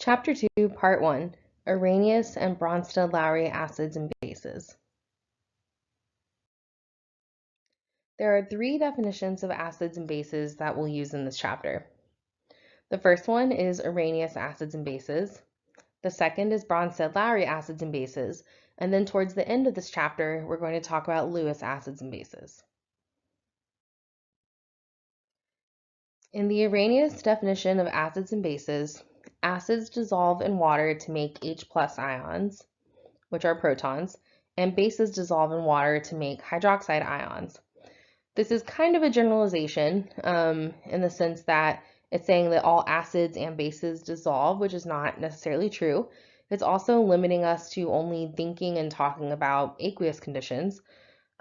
Chapter 2, Part 1, Arrhenius and Bronsted-Lowry acids and bases. There are three definitions of acids and bases that we'll use in this chapter. The first one is Arrhenius acids and bases. The second is Bronsted-Lowry acids and bases. And then towards the end of this chapter, we're going to talk about Lewis acids and bases. In the Arrhenius definition of acids and bases, acids dissolve in water to make H+ ions, which are protons, and bases dissolve in water to make hydroxide ions. This is kind of a generalization in the sense that it's saying that all acids and bases dissolve, which is not necessarily true. It's also limiting us to only thinking and talking about aqueous conditions.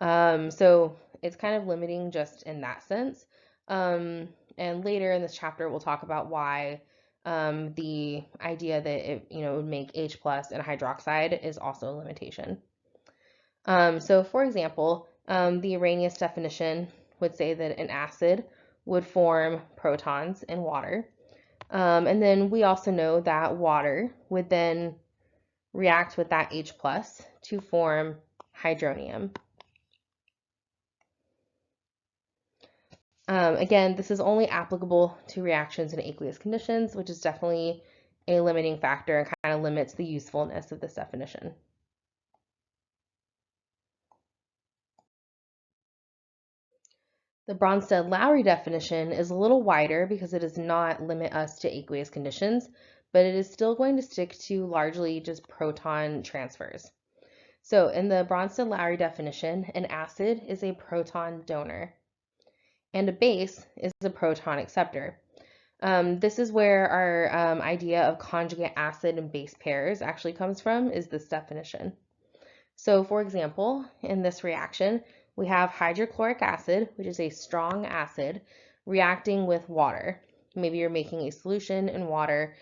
So it's kind of limiting just in that sense. And later in this chapter, we'll talk about why the idea that it would make H+ and hydroxide is also a limitation. So for example, the Arrhenius definition would say that an acid would form protons in water. And then we also know that water would then react with that H+ to form hydronium. Again, this is only applicable to reactions in aqueous conditions, which is definitely a limiting factor and kind of limits the usefulness of this definition. The Bronsted-Lowry definition is a little wider because it does not limit us to aqueous conditions, but it is still going to stick to largely just proton transfers. So in the Bronsted-Lowry definition, an acid is a proton donor, and a base is a proton acceptor. This is where our idea of conjugate acid and base pairs actually comes from, is this definition. So for example, in this reaction, we have hydrochloric acid, which is a strong acid, reacting with water. Maybe you're making a solution in water,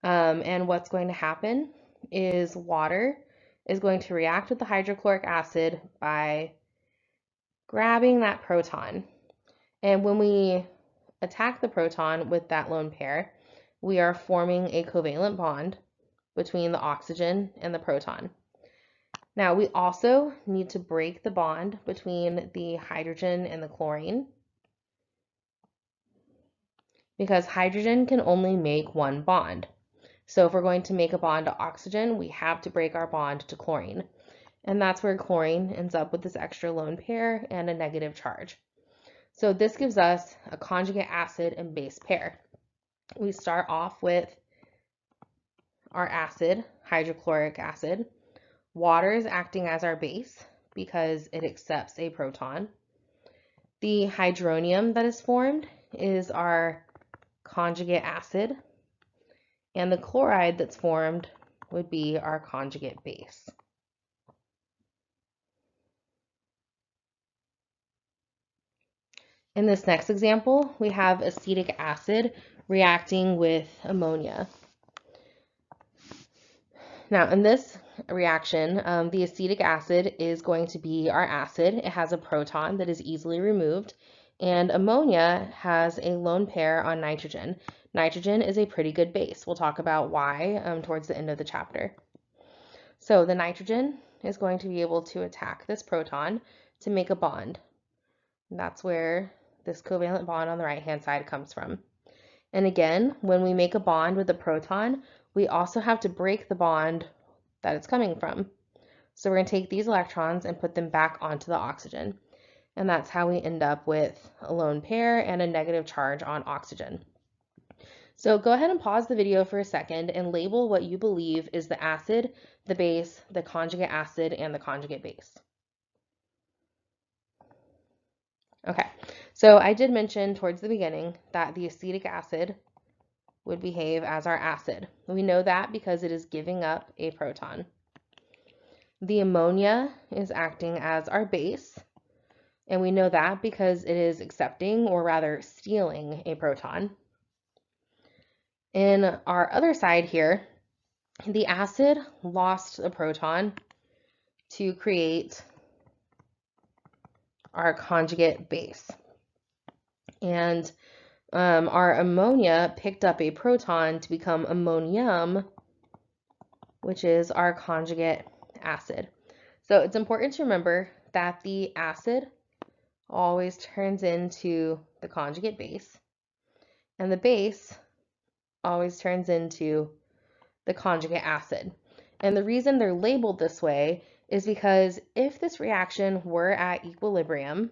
and what's going to happen is water is going to react with the hydrochloric acid by grabbing that proton. And when we attack the proton with that lone pair, we are forming a covalent bond between the oxygen and the proton. Now, we also need to break the bond between the hydrogen and the chlorine, because hydrogen can only make one bond. So if we're going to make a bond to oxygen, we have to break our bond to chlorine. And that's where chlorine ends up with this extra lone pair and a negative charge. So this gives us a conjugate acid and base pair. We start off with our acid, hydrochloric acid. Water is acting as our base because it accepts a proton. The hydronium that is formed is our conjugate acid, and the chloride that's formed would be our conjugate base. In this next example, we have acetic acid reacting with ammonia. Now, in this reaction, the acetic acid is going to be our acid. It has a proton that is easily removed, and ammonia has a lone pair on nitrogen. Nitrogen is a pretty good base. We'll talk about why towards the end of the chapter. So the nitrogen is going to be able to attack this proton to make a bond. And that's where this covalent bond on the right-hand side comes from. And again, when we make a bond with a proton, we also have to break the bond that it's coming from. So we're going to take these electrons and put them back onto the oxygen. And that's how we end up with a lone pair and a negative charge on oxygen. So go ahead and pause the video for a second and label what you believe is the acid, the base, the conjugate acid, and the conjugate base. Okay, so I did mention towards the beginning that the acetic acid would behave as our acid. We know that because it is giving up a proton. The ammonia is acting as our base, and we know that because it is accepting, or rather stealing, a proton. In our other side here, the acid lost a proton to create our conjugate base. And our ammonia picked up a proton to become ammonium, which is our conjugate acid. So it's important to remember that the acid always turns into the conjugate base, and the base always turns into the conjugate acid. And the reason they're labeled this way is because if this reaction were at equilibrium,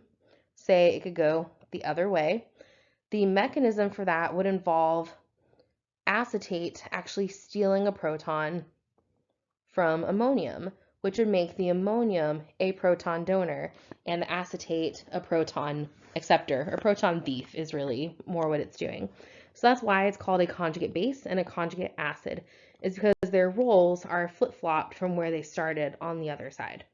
say it could go the other way, the mechanism for that would involve acetate actually stealing a proton from ammonium, which would make the ammonium a proton donor and the acetate a proton acceptor, or proton thief is really more what it's doing. So that's why it's called a conjugate base and a conjugate acid, is because their roles are flip-flopped from where they started on the other side.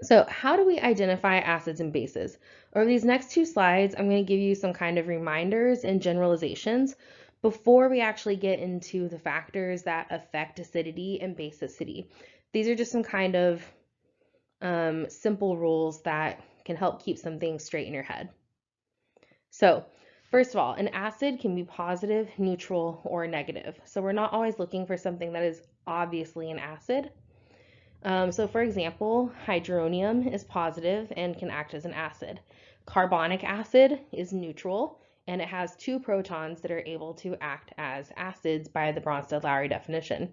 So how do we identify acids and bases? Over these next two slides, I'm going to give you some kind of reminders and generalizations before we actually get into the factors that affect acidity and basicity. These are just some kind of simple rules that can help keep some things straight in your head. So first of all, an acid can be positive, neutral, or negative. So we're not always looking for something that is obviously an acid. So for example, hydronium is positive and can act as an acid. Carbonic acid is neutral and it has two protons that are able to act as acids by the Bronsted-Lowry definition.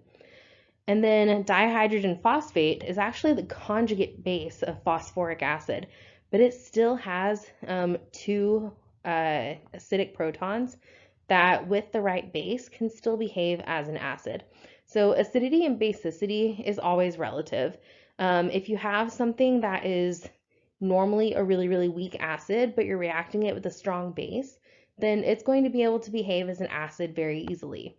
And then dihydrogen phosphate is actually the conjugate base of phosphoric acid, but it still has two acidic protons that with the right base can still behave as an acid. So acidity and basicity is always relative. If you have something that is normally a really, really weak acid, but you're reacting it with a strong base, then it's going to be able to behave as an acid very easily.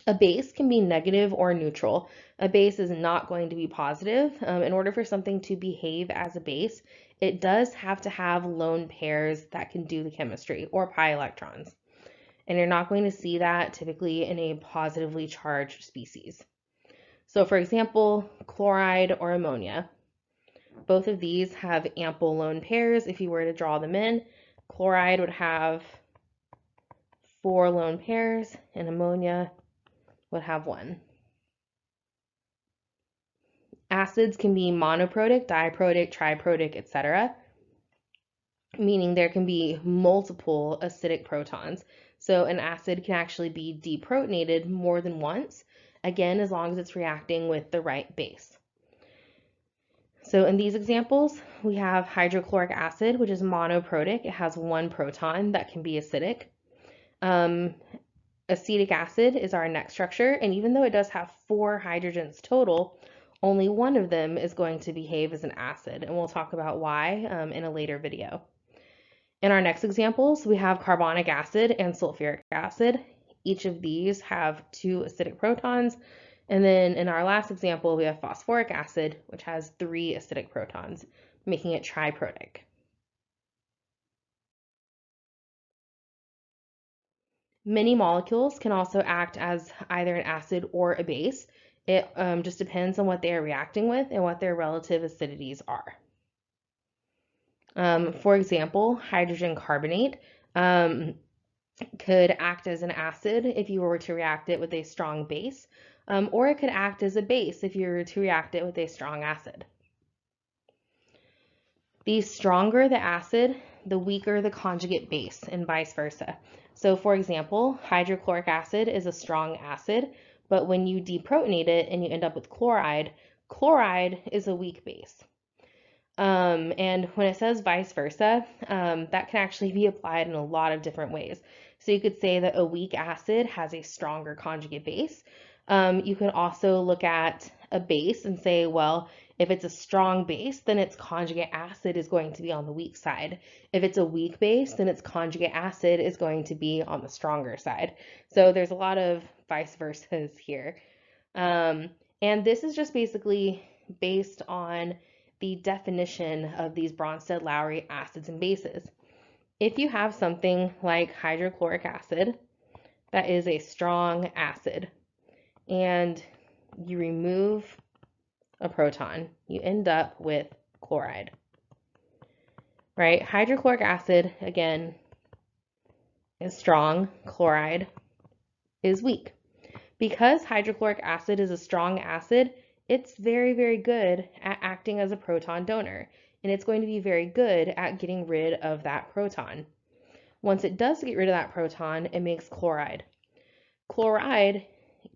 A base can be negative or neutral. A base is not going to be positive. In order for something to behave as a base, it does have to have lone pairs that can do the chemistry, or pi electrons. And you're not going to see that typically in a positively charged species. So for example, chloride or ammonia. Both of these have ample lone pairs. If you were to draw them in, chloride would have 4 lone pairs and ammonia would have 1. Acids can be monoprotic, diprotic, triprotic, etc., meaning there can be multiple acidic protons. So an acid can actually be deprotonated more than once, again, as long as it's reacting with the right base. So in these examples, we have hydrochloric acid, which is monoprotic. It has 1 proton that can be acidic. Acetic acid is our next structure, and even though it does have 4 hydrogens total, only one of them is going to behave as an acid, and we'll talk about why in a later video. In our next examples, we have carbonic acid and sulfuric acid. Each of these have 2 acidic protons. And then in our last example, we have phosphoric acid, which has 3 acidic protons, making it triprotic. Many molecules can also act as either an acid or a base. It just depends on what they are reacting with and what their relative acidities are. For example, hydrogen carbonate could act as an acid if you were to react it with a strong base, or it could act as a base if you were to react it with a strong acid. The stronger the acid, the weaker the conjugate base, and vice versa. So for example, hydrochloric acid is a strong acid, but when you deprotonate it and you end up with chloride, chloride is a weak base. And when it says vice versa, that can actually be applied in a lot of different ways. So you could say that a weak acid has a stronger conjugate base. You can also look at a base and say, well, if it's a strong base, then its conjugate acid is going to be on the weak side. If it's a weak base, then its conjugate acid is going to be on the stronger side. So there's a lot of vice versas here. And this is just basically based on the definition of these Bronsted-Lowry acids and bases. If you have something like hydrochloric acid that is a strong acid and you remove a proton, you end up with chloride, right? Hydrochloric acid, again, is strong. Chloride is weak. Because hydrochloric acid is a strong acid, it's very, very good at acting as a proton donor, and it's going to be very good at getting rid of that proton. Once it does get rid of that proton, it makes chloride. Chloride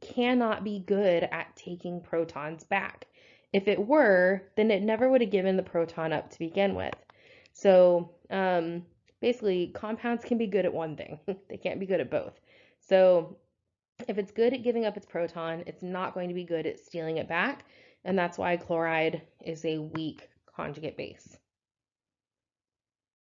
cannot be good at taking protons back. If it were, then it never would have given the proton up to begin with. So basically, compounds can be good at one thing. They can't be good at both. So if it's good at giving up its proton, it's not going to be good at stealing it back, and that's why chloride is a weak conjugate base.